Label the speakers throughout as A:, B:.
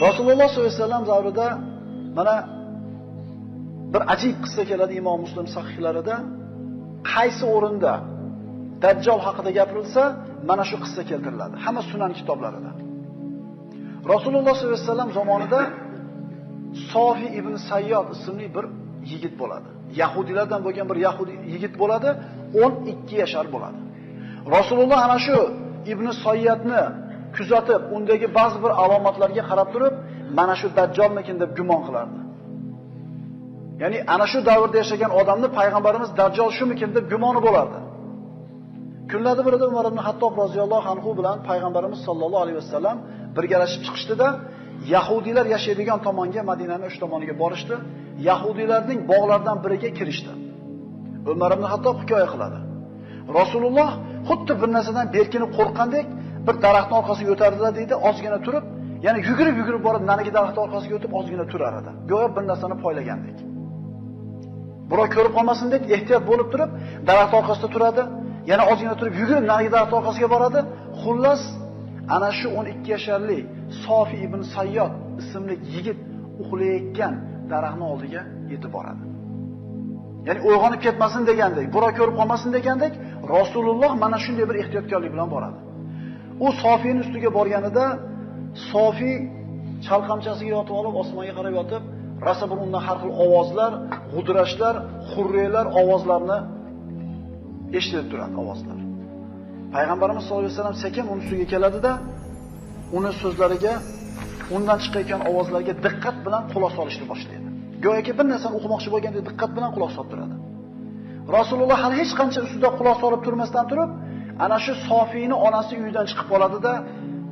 A: Rasululloh sollallohu alayhi vasallam davrida mana bir ajib qissa keladi Imom Muslim sahihlarida. Qaysi o'rinda Dajjal haqida gapirilsa, mana shu qissa keltiriladi. Hamma sunan kitoblarida. Rasululloh sollallohu alayhi vasallam zamonida Sofi ibn Sayyod ismli bir yigit bo'ladi. Yahudilardan bo'lgan bir yahudi yigit bo'ladi, 12 yashar bo'ladi. Rasululloh ana shu ibn Sayyodni kuzatib, undagi ba'zi bir alomatlarga qarab turib, mana shu Dajjolmikin deb gumon qilardi. Ya'ni ana shu davrda yashagan odamni payg'ambarimiz Dajjal shumikin deb gumoni bo'lardi. Kunlarda birida Umar ibn Hattob roziyallohu anhu bilan payg'ambarimiz sollallohu alayhi vasallam birgalashib chiqishdida, Yahudilar yashaydigan tomonga, Madinaning o'sha tomoniga borishdi. Yahudilarning bog'laridan biriga kirishdi. Umar ibn Hattob hikoya qiladi. Rasululloh xuddi bir narsadan berkinib qo'rqqandek bir daraxtning orqasiga o'tardilar deydi, ozgina turib, ya'ni yugurib borib narigi daraxtning orqasiga o'tib ozgina turar edi. Go'yo bir narsani poylagandek. Birov ko'rib qolmasin deb ehtiyot bo'lib turib, daraxt orqasida turadi. Yana ozgina turib yugurib narigi daraxt orqasiga boradi. Xullas, ana shu 12 yasharli Sofi ibn Sayyod ismli yigit uxlayotgan daraxtning oldiga yetib boradi. Ya'ni uyg'onib ketmasin degandek, birov ko'rib qolmasin degandek, Rasululloh mana shunday bir ehtiyotkorlik bilan boradi. U Sofining ustiga borganida Sofi chalqamchasiga yotib olib, osmonga qarab yotib, rasa bir undan har xil ovozlar, g'udrashlar, xurriylar ovozlarini eshitib turadi ovozlar. Payg'ambarimiz sollallohu alayhi vasallam sekin uning ustiga keladida, uning so'zlariga, undan chiqayotgan ovozlarga diqqat bilan quloq solishni boshlaydi. Go'yoki bir narsani o'qimoqchi bo'lgandek diqqat bilan quloq solib turadi. Rasululloh hali hech qancha ustida quloq solib turmasdan turib, ana shu Sofiyni onasi uyidan chiqib qoladi-da,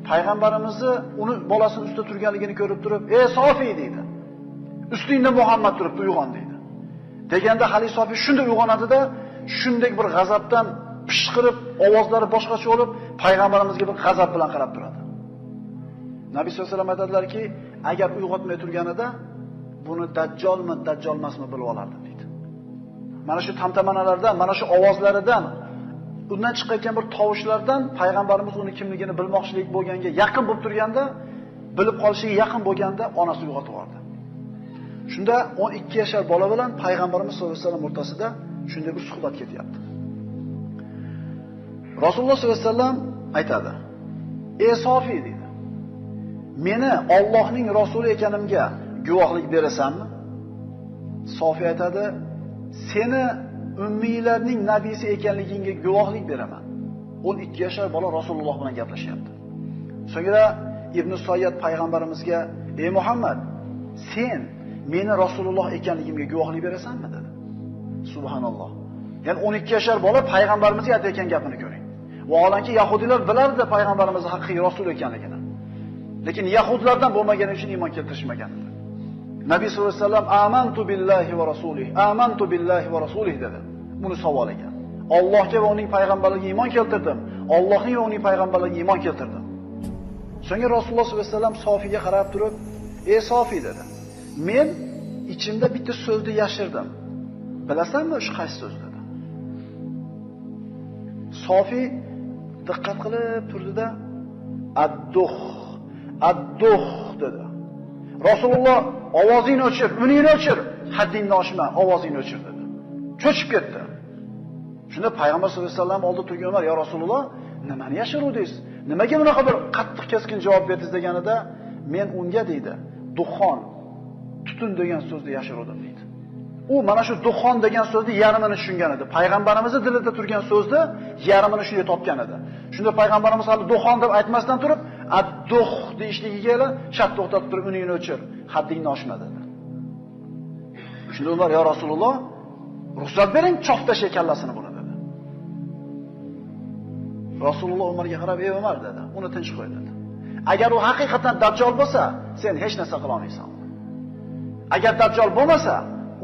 A: payg'ambarimizni uni bolasini ustida turganligini ko'rib turib, "Ey Sofiy" deydi. "Ustingda Muhammad turibdi, uyg'on" deydi. Deganda hali Sofiy shunday uyg'onadi-da, shunday bir g'azabdan pishqirib, ovozlari boshqacha bo'lib, payg'ambarimizga bir g'azab bilan qarab turadi. Nabiy sollallohu alayhi vasallam aytadilar-ki, agar uyg'otmay turganida buni Dajjolmi, Dajjol emasmi bilib olardi deydi. Mana shu tamtamanalardan, mana shu ovozlaridan, undan chiqayotgan bir tovushlardan payg'ambarimiz uni kimligini bilmoqchilik bo'lganga yaqin bo'lib turganda, bilib qolishiga yaqin bo'lganda onasi uyg'otib yubordi. Shunda 12 yashar bola bilan payg'ambarimiz sollallohu alayhi vasallam o'rtasida shunday bir suhbat ketyapti. Rasululloh sollallohu alayhi vasallam aytadi: "Ey Sofiy" dedi. "Meni Allohning rasuli ekanimga guvohlik berasanmi?" Sofiy aytadi: "Seni ummiylarning nabiysi ekanligingga guvohlik beraman." 12 yashar bola Rasululloh bilan gaplashyapti. So'ngra Ibn Sayyod payg'ambarimizga: "Ey Muhammad, sen meni Rasululloh ekanligimga guvohlik berasanmi?" dedi. Subhanalloh. Ya'ni 12 yashar bola payg'ambarimizga aytayotgan gapini ko'ring. Vaholanki Yahudilar bilardi payg'ambarimizning haqiqiy rasul ekanligini. Lekin Yahudlardan bo'lmagani uchun iymon keltirishmagan edi. Nabiy sollallohu alayhi vasallam amantu billahi va rasulihi, amantu billahi va rasulihi dedi. Buni savoliga. Allohga va uning payg'ambarligiga iymon keltirdim. Allohning va uning payg'ambarligiga iymon keltirdim. So'ngra Rasululloh sollallohu alayhi vasallam Sofiga qarab turib, "Ey Sofiy" dedi. "Men ichimda bitta so'zni yashirdim. Bilasanmi shu qaysi so'z?" dedi. Sofiy diqqat qilib turdida, "Ad-duh, ad-duh" dedi. Rasululloh ovozingni o'chir, uningni o'chir, haddingni oshma, ovozingni o'chir dedi. Cho'chib ketdi. Shunda payg'ambar sollallohu alayhi vasallam oldida turgan Umar: "Ya Rasululloh, nimani yashiruvdingiz? Nimaga bunaqa bir qattiq keskin javob berdingiz?" deganida, "Men unga" deydi, "duxon, tutun degan so'zni yashiruvdim" deydi. U mana shu duxon degan so'zni yarmini tushungan edi. Payg'ambarimizning dilida turgan so'zni yarmini shunday topgan edi. Shunda payg'ambarimiz hali duxon deb aytmasdan turib, "ad-duh" deyishligiga shart to'xtatib turib, "Uningni o'chir, haddingni oshma" dedi. Shunda Umar: "Ya Rasululloh, ruxsat bering, chof tashay kallasini buni" dedi. Rasululloh Umarga qarab: "Ey Umar" dedi, "uni tinch qo'y" dedi. "Agar u haqiqatan Dajjal bo'lsa, sen hech narsa qila olmaysan. Agar Dajjal bo'lmasa,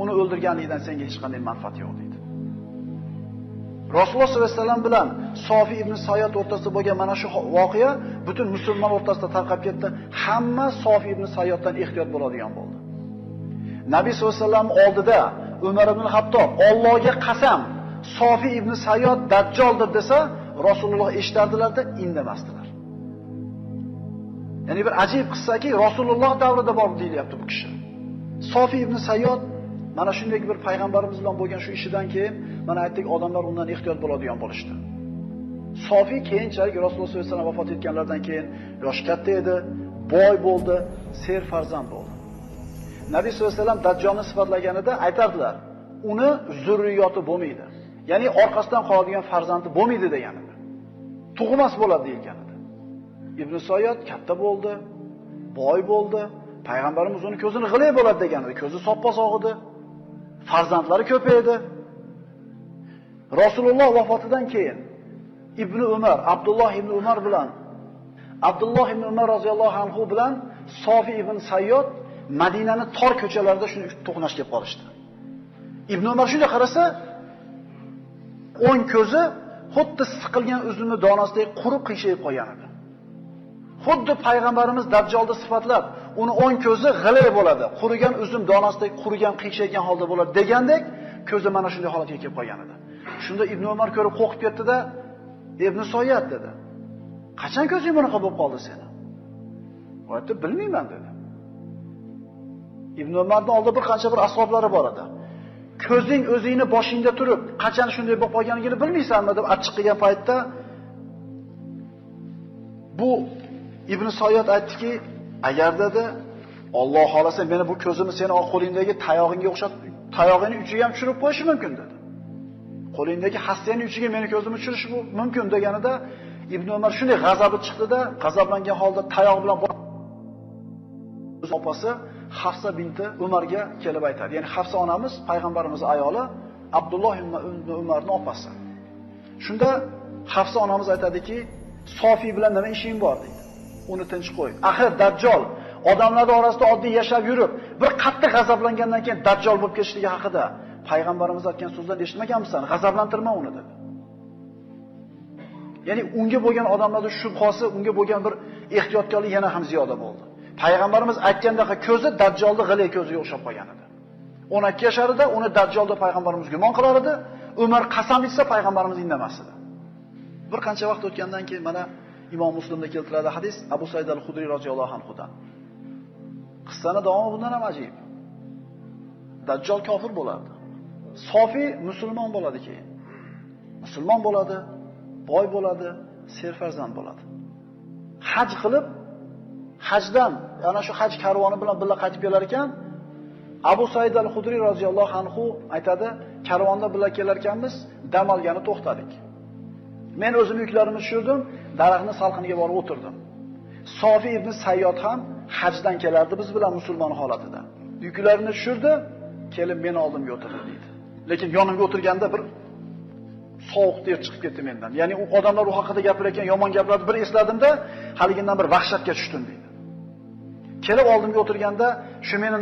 A: uni o'ldirganlikdan senga hech qanday manfaat yo'q" dedi. Rasululloh sollallohu alayhi vasallam bilan Sofi ibn Sayyod o'rtasida bo'lgan mana shu voqea butun musulmon o'rtasida tarqab ketdi. Hamma Sofi ibn Sayyoddan ehtiyot bo'ladigan bo'ldi. Nabiy sollallohu alayhi vasallam oldida Umar ibn Hattob: "Allohga qasam, Sofi ibn Sayyod Dajjoldir" desa, Rasululloh eshitardilar-da, indamasdilar. Ya'ni bir ajib qissaki, Rasululloh davrida bor deyilyapti bu kishi. Sofi ibn Sayyod mana shunday bir payg'ambarimiz bilan bo'lgan shu ishidan keyin mana aytdik, odamlar undan ehtiyot bo'ladigan bo'lishdi. Sofi keyinchalik Rasululloh sollallohu alayhi vasallam vafot etganlardan keyin yoshi katta edi, boy bo'ldi, ser farzand bo'ldi. Nabiy sollallohu alayhi vasallam Dajjolni sifatlaganida aytardilar, uni zurriyoti bo'lmaydi. Ya'ni orqasidan qoladigan farzandi bo'lmaydi degan edi. Tug'mas bo'ladi degan edi. Ibn Sayyod katta bo'ldi, boy bo'ldi, payg'ambarimiz uni ko'zini g'ilay bo'ladi degan edi. Ko'zi soppa-sog' edi. Farzandlari ko'paydi. Rasululloh vafotidan keyin Ibn Umar, Abdulloh ibn Umar bilan Abdulloh ibn Umar roziyallohu anhu bilan Sofi ibn Sayyod Madinani tor ko'chalarida shuni to'qnashib qolishdi. Ibn Umar shunday qarasa, o'ng ko'zi xuddi siqilgan uzumni donasidek qurib qiyshayib qolgan edi. Xuddi payg'ambarimiz Dajjolni sifatlab, uni o'ng ko'zi g'ilay bo'ladi, qurigan uzum donasidek qurigan qiyshaygan holda bo'ladi degandek, ko'zi mana shunday holatga kelib qolgan edi. Shunda Ibn Umar ko'rib qo'rqib ketdi-da, Ibn Sayyod dedi. Qachon ko'zing bunaqa bo'lib qoldi seni? U aytdi, bilmayman dedi. Ibn Umarning oldida bir qancha bir ashablari bor edi. Ko'zing o'zingni boshingda turib, qachon shunday bo'lib qolganligini bilmaysanmi deb achchiq qilgan paytda bu Ibn Sayyod aytdiki, agar dedi, Alloh xolasa meni bu ko'zimni seni qo'lingdagi tayog'ingga o'xshab, tayog'ini uchiga ham tushirib qo'yishi mumkin dedi. Qo'lingdagi hassiyaning uchiga meni ko'zimni tushirishi mumkin deganida Ibn Umar shunday g'azabi chiqdi-da, g'azablangan holda tayoq bilan o'z opasi Hafsa binti Umarga kelib aytadi. Ya'ni Hafsa onamiz payg'ambarimiz ayoli, Abdulloh ibn Umarning opasi. Shunda Hafsa onamiz aytadiki, Sofi bilan nima ishing bor deydi. Uni tinch qo'y. Axir Dajjol odamlar orasida oddiy yashab yurib, bir qattiq g'azablangandan keyin Dajjol bo'lib ketishligi haqida payg'ambarimiz aytgan so'zlarni eshitmaganmisan? G'azablantirma uni dedi. Ya'ni unga bo'lgan odamlarning shubhasi, unga bo'lgan bir ehtiyotkorlik yana ham ziyoda bo'ldi. Payg'ambarimiz aytgandaqa ko'zi Dajjolni g'ilay ko'ziga o'xshab qolgan edi. 12 yasharida uni Dajjolda payg'ambarimiz gumon qilar edi. Umar qasam ichsa payg'ambarimiz indamas edi. Bir qancha vaqt o'tgandan keyin mana Imom Muslimda keltiradi hadis Abu Said al-Khudri roziyallohu anhudan. Qissani davomi bundan ham ajib. Dajjol kofir bo'ladi. Sofi musulmon bo'ladi keyin. Musulmon bo'ladi, boy bo'ladi, serfarzand bo'ladi. Haj qilib, hajdan, ana shu haj karvoni bilan birga qaytib kelar ekan, Abu Said al-Khudri roziyallohu anhu aytadi, karvonda birga kelar ekanmiz, dam olgani to'xtadik. Men o'zim yuklarimni tushirdim, daraxtning salqiniga borib o'tirdim. Sofi ibn Sayyod ham hajdan kelardi biz bilan musulmon holatida. Yuklarini tushirdi, kelib meni oldimga o'tirdi deydi. Lekin yonimga o'tirganda bir sovuq ter chiqib ketdi mendan. Ya'ni u odamlar u haqida gapirayotgan yomon gaplarni bir esladimda, haligindan bir vahshatga tushdim deydi. Kelib oldimga o'tirganda, shu meni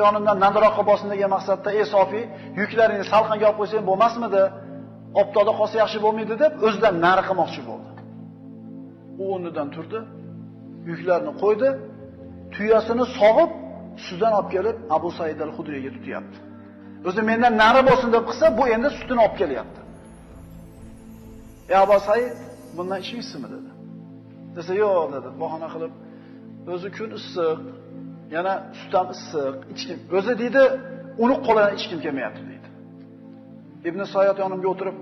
A: yonimdan nandiroqqa bosin degan maqsadda, "Ey Sofi, yuklaringni salqinga olib qo'ysang bo'lmasmidi? Optoda qolsa yaxshi bo'lmaydi" deb o'zidan nari qilmoqchi bo'ldi. U o'rnidan turdi, yuklarni qo'ydi, tuyasini sog'ib, sutdan olib kelib Abu Said al-Xudriga tutyapti. O'zi mendan nari bo'lsin deb qilsa, bu endi sutini olib kelyapti. "Ey Abu Said, bundan ichmaysizmi?" dedi. Desa, "Yo'q" dedi, bahona qilib. O'zi kun issiq, yana sut ham issiq, ichkim. O'zi deydi, uni qo'lidan ichkim kelmayapti deydi. Ibn Sayyod yonimga o'tirib,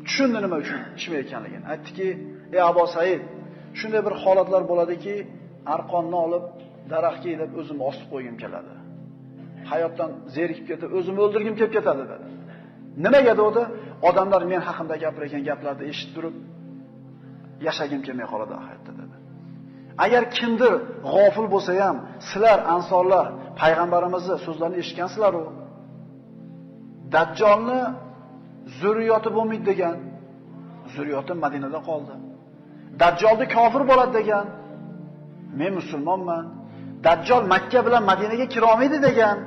A: tushundi nima uchun ichmayotganligini. Aytdiki, "Ey Abu Said, shunday bir holatlar bo'ladiki, arqonni olib daraxtga ilib o'zimni osib qo'ygim keladi. Hayotdan zerikib ketib, o'zimni o'ldirgim kelib ketadi" dedi. Nimaga dedi? Odamlar men haqimda gapirgan gaplarni eshitib turib, yashagim kelmay qoladi hayotda dedi. Agar kimdir g'ofil bo'lsa ham, sizlar ansorlar payg'ambarimizning so'zlarini eshitgansizlar-ku. Dajjolni zurriyoti bo'lmaydi degan, zurriyoti Madinada qoldi. Dajjolni kofir bo'ladi degan, men musulmonman. Dajjol Makka bilan Madinaga kira olmaydi degan,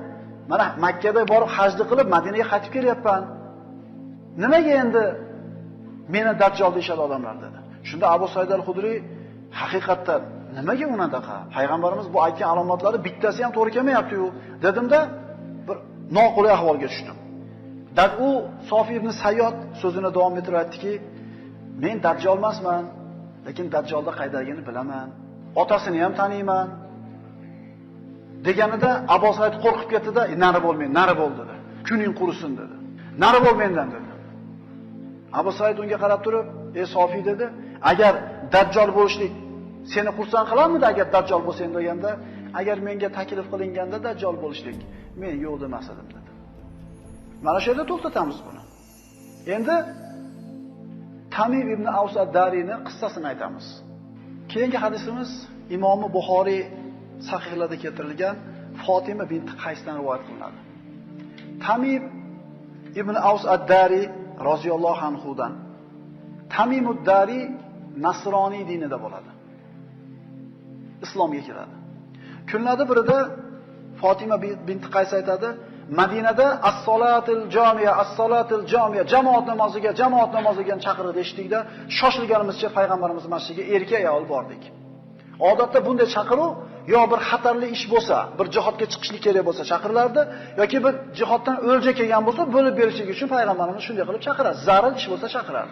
A: mana Makkada borib hajni qilib Madinaga qaytib kelyapman. Nimaga endi meni Dajjol deyshadi odamlar dedi. Shunda Abu Said al-Xudri haqiqatdan nimaga unaqa? Payg'ambarimiz bu aytgan alomatlari bittasi ham to'g'ri kelmayapti-ku, dedimda bir noqulay ahvolga tushdim. U Sofi ibn Sayyod so'zini davom ettirib aytdiki, "Men Dajjol emasman, lekin Dajjolda qaydaligini bilaman. otasini ham taniyman deganida Abu Said qo'rqib ketdi-da, "Nari bo'lmang, nari bo'l" dedi. "Kuning qurisin" dedi. "Nari bo'l mendan" dedi. Abu Said unga qarab turib, "Ey Sofiy" dedi, "Agar dajjol bo'lishlik seni xursand qilarmidi agar dajjol bo'lsang" deganda, "Agar menga taklif qilinganda dajjol bo'lishlik, men yo'q demas edim" dedi. Mana shu yerda to'xtatamiz buni. Endi Tamim ibn Aws ad-Dariyni qissasini aytamiz. Keyingi hadisimiz Imom Buxoriy sahihlarida keltirilgan Fatima bint Qaysdan rivoyat qilinadi. Tamim ibn Aws ad-Dariy roziyallohu anhudan. Tamim ad-Dariy Nasroniy dinida bo'ladi. Islomga kiradi. Kunlarda birida Fatima bint Qays aytadi, Madinada as-solatul jamiya, as-solatul jamiya, jamoat namoziga chaqirdi eshitdikda, shoshilganimizcha payg'ambarimiz masjidiga erkak ayol bordik. Odatda bunday chaqiruv yo bir xatarli ish bo'lsa, bir jihodga chiqishlik kerak bo'lsa chaqirilardi, yoki bir jihoddan o'lja kelgan bo'lsa, bo'lib berishlik uchun payg'ambarimiz shunday qilib chaqiradi. Zarur ish bo'lsa chaqiradi.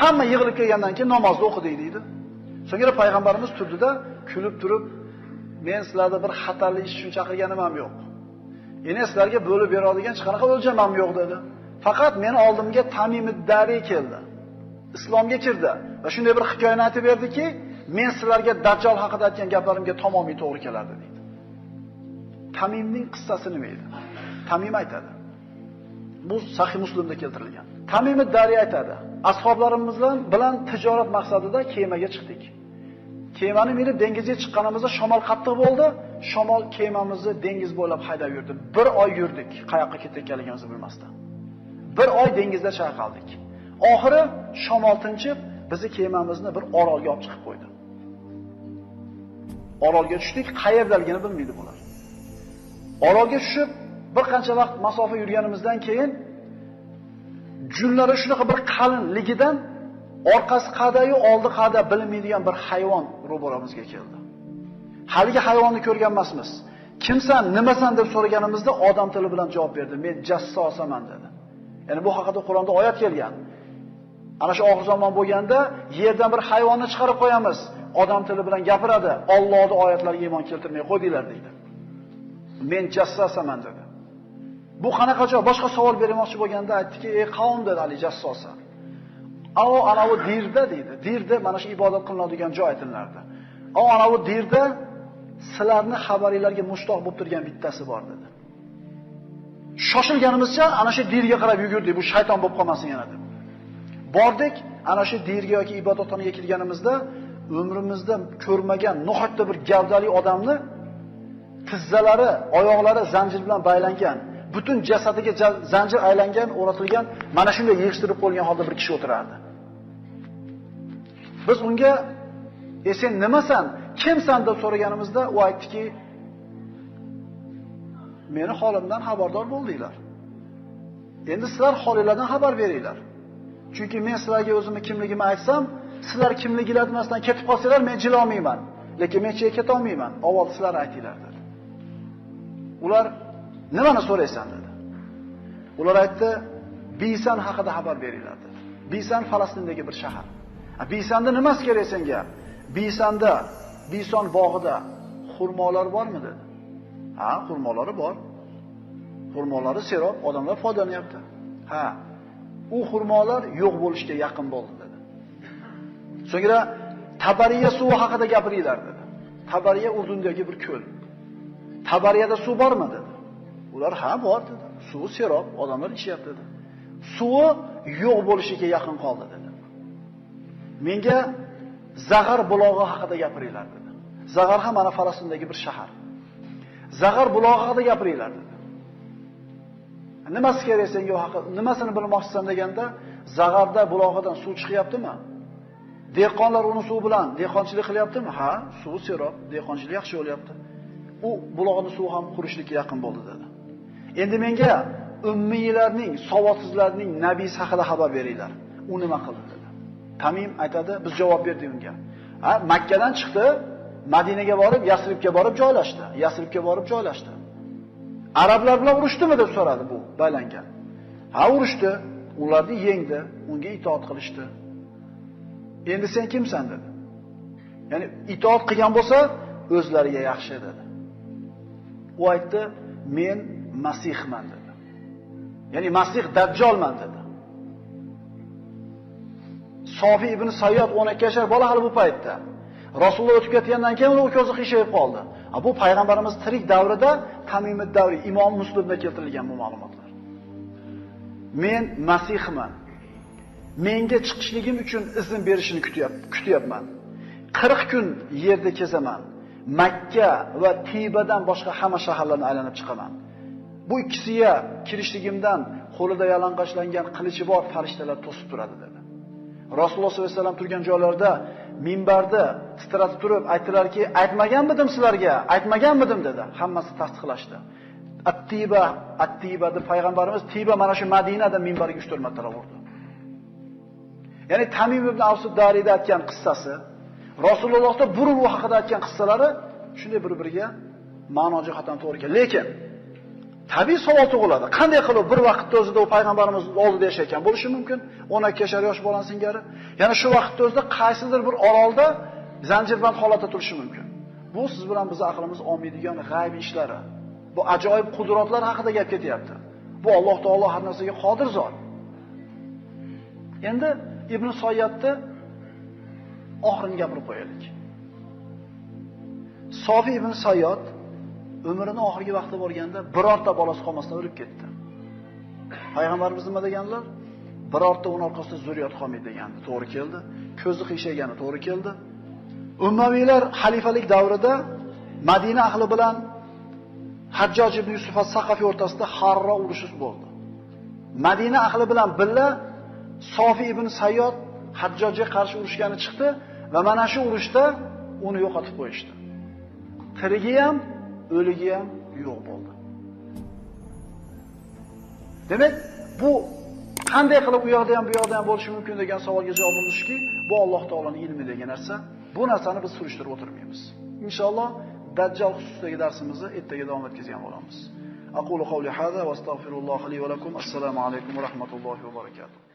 A: Hamma yig'ilib kelgandan keyin namozni o'qidik deydi. So'ngra payg'ambarimiz turdida, kulib turib, "Men sizlarga bir xatarli ish uchun chaqirganim ham yo'q. Endi sizlarga bo'lib beradigan hech qanaqa o'ljam ham yo'q" dedi. Faqat meni oldimga Tamim ad-Dariy keldi. Islomga kirdi va shunday bir hikoyani aytib berdiki, "Men sizlarga dajjol haqida aytgan gaplarimga tamomiy to'g'ri keladi" dedi. Tamimning qissasi nima edi? Tamim aytadi. Bu Sahih Muslimda keltirilgan. Tamim ad-Dariy aytadi: "Ashoblarimiz bilan tijorat maqsadida kemaga chiqdik. Kemani minib dengizga chiqqanimizda shamol qattiq bo'ldi. Shamol kemamizni dengiz bo'ylab haydab yurdi. Bir oy yurdik, qayoqqa ketayotganligimizni bilmasdan. Bir oy dengizda chayqaldik. Oxiri shamol tinchib, bizni kemamizni bir orolga olib chiqib qo'ydi. Orolga tushdik, qayerdaligini bilmaydi bular. Orolga tushib, bir qancha vaqt masofa yurganimizdan keyin junlari shunaqa bir qalinligidan orqasi qadayu oldi qada bilmaydigan bir hayvon ro'baramizga keldi. Haligi hayvonni ko'rgan emasmiz. "Kimsan, nimasan?" deb so'raganimizda odam tili bilan javob berdi. "Men jassosaman" dedi. Ya'ni bu haqida Qur'onda oyat kelgan. Ana shu oxir zamon bo'lganda yerdan bir hayvonni chiqarib qo'yamiz, odam tili bilan gapiradi. Allohning oyatlariga iymon keltirmay qo'ydinglar deydi. "Men jassosaman" dedi. Bu qanaqa javob? Boshqa savol bermoqchi bo'lganda aytdiki, "Ey qavm" dedi, "Ali jassosa. Ana bu dirda" deydi. Dirda mana shu ibodat qilinadigan joy aytilardi. Ana bu dirda sizlarni xabaringlarga mushtoq bo'lib turgan bittasi bor" dedi. Shoshilganimizcha ana shu dirga qarab yugurdik, bu shayton bo'lib qolmasin yana deb. Bordik, ana shu dirga yoki ibodatxonaga kirganimizda umrimizda ko'rmagan nohotda bir gavdali odamni tizzalari, oyoqlari zanjir bilan baylangan, butun jasadiga zanjir aylangan, o'ratilgan, mana shunday yig'ishtirib qo'yilgan holda bir kishi o'tirardi. Biz unga "Sen nimasan? Kimsan?" deb so'raganimizda u aytdiki, "Meni holimdan xabardor bo'ldinglar. Endi sizlar holinglardan xabar beringlar. Chunki men sizlarga o'zimni kimligimni aytsam, sizlar kimliginglarni aytmasdan ketib qolsanglar, men jila olmayman. Lekin men chekka keta olmayman. Avval sizlar aytinglar" dedi. Ular "Nimani so'raysan?" dedi. Ular aytdi, "Bisan haqida xabar beringlar" dedi. Bisan Falastindagi bir shahar. Bisanda nimasi kerak senga? Bisanda, Bison bog'ida xurmolar bormi dedi. "Ha, xurmolari bor. Xurmolari serob, odamlar foydalanyapti." "Ha, u xurmolar yo'q bo'lishga yaqin bo'ldi" dedi. So'ngra Tabariya suvi haqida gapiringlar dedi. Tabariya Urdundagi bir ko'l. Tabariyada suv bormi dedi. Ular "Ha, bor" dedi. Suvi serob, odamlar ichyapti dedi. Suvi yo'q bo'lishiga yaqin qoldi dedi. "Menga Zag'ar bulog'i haqida gapiringlar" dedi. Zag'ar ham mana Falastindagi bir shahar. Zag'ar bulog'i haqida gapiringlar dedi. "Nimasi kerak senga u haqida? Nimasini bilmoqchisan?" deganda, "Zag'arda bulog'idan suv chiqyaptimi? Dehqonlar uni suv bilan dehqonchilik qilyaptimi?" "Ha, suvi serob, dehqonchilik yaxshi bo'lyapti. U bulog'ning suvi ham qurishlikka yaqin bo'ldi" dedi. "Endi menga ummiylarning, savodsizlarning nabiysi haqida xabar beringlar. U nima qildi?" dedi. Tamim aytadi, biz javob berdik unga. Makkadan chiqdi, Madinaga borib, Yasribga borib joylashdi. Arablar bilan urushdimi deb so'radi bu baylangan. "Ha, urushdi. Ularni yengdi, unga itoat qilishdi." "Endi sen kimsan?" dedi. Ya'ni itoat qilgan bo'lsa, o'zlariga yaxshi dedi. U aytdi, men Masihman dedi. Ya'ni Masih Dajjolman dedi. Sofi ibn Sayyod 12 yoshar bola hali bu paytda. Rasululloh o'tib ketgandan keyin uning ko'zi qiyshayib qoldi. Bu payg'ambarimiz tirik davrida Tamimid davri Imom Muslimda keltirilgan bu ma'lumotlar. Men Masihman. Menga chiqishligim uchun izn berishini kutyapman. 40 kun yerda kezaman. Makka va Tibadan boshqa hamma shaharlarni aylanib chiqaman. Bu ikkisiga kirishligimdan qo'lida yalang'ochlangan qilichi bor farishtalar to'sib turadi dedi. Rasululloh sollallohu alayhi vasallam turgan joylarda minbarda titratib turib aytdilarki, aytmaganmidim sizlarga? Aytmaganmidim dedi. Hammasi tasdiqlashdi. At-Tiba deb payg'ambarimiz Tiba mana shu Madinada minbariga 3-4 marta urdi. Ya'ni Tamim ibn Avs ad-Dariyda aytgan qissasi, Rasulullohda burun u haqida aytgan qissalari shunday bir-biriga ma'no jihatdan to'g'ri keladi. Lekin tabiiy savol tug'iladi. Qanday qilib bir vaqtda o'zida u payg'ambarimiz oldida yashayotgan bo'lishi mumkin? 12 yoshar yosh bolani singari. Ya'ni shu vaqtda o'zida qaysidir bir orolda zanjirband holatda turishi mumkin. Bu siz bilan biz aqlimiz olmaydigan g'ayb ishlari. Bu ajoyib qudratlar haqida gap ketyapti. Bu Alloh taolo har narsaga qodir zot. Endi Ibn Soyatni oxirini gapirib qo'yaylik. Sofi ibn Sayyod umrining oxirgi vaqti bo'lganda birorta bolasi qolmasdan o'lib ketdi. Payg'ambarimiz nima deganlar? Birorta uning orqasida zurriyat qolmaydi degandi. To'g'ri keldi. Ko'zi qiyshagani to'g'ri keldi. Ummaviylar xalifalik davrida Madina ahli bilan Hajjoj ibn Yusuf as-Saqafiy o'rtasida Harro urushi bo'ldi. Madina ahli bilan birga Sofi ibn Sayyod Hajjojga qarshi urushgani chiqdi va mana shu urushda uni yo'qotib qo'yishdi. Tirigi ham, o'ligi ham yo'q bo'ldi. Demak, bu qanday qilib u yoqda ham bu yoqda ham bo'lishi mumkin degan savolga javob bo'lishki, bu Alloh taolaning ilmi degan narsa. Bu narsani biz surishtirib o'tirmaymiz. Inshaalloh Dajjal xususidagi darsimizni ertaga davom etkazgan bo'lamiz. Aqulu qawli hada va astagfirulloh li va lakum. Assalomu alaykum va rahmatullohi va barakatuh.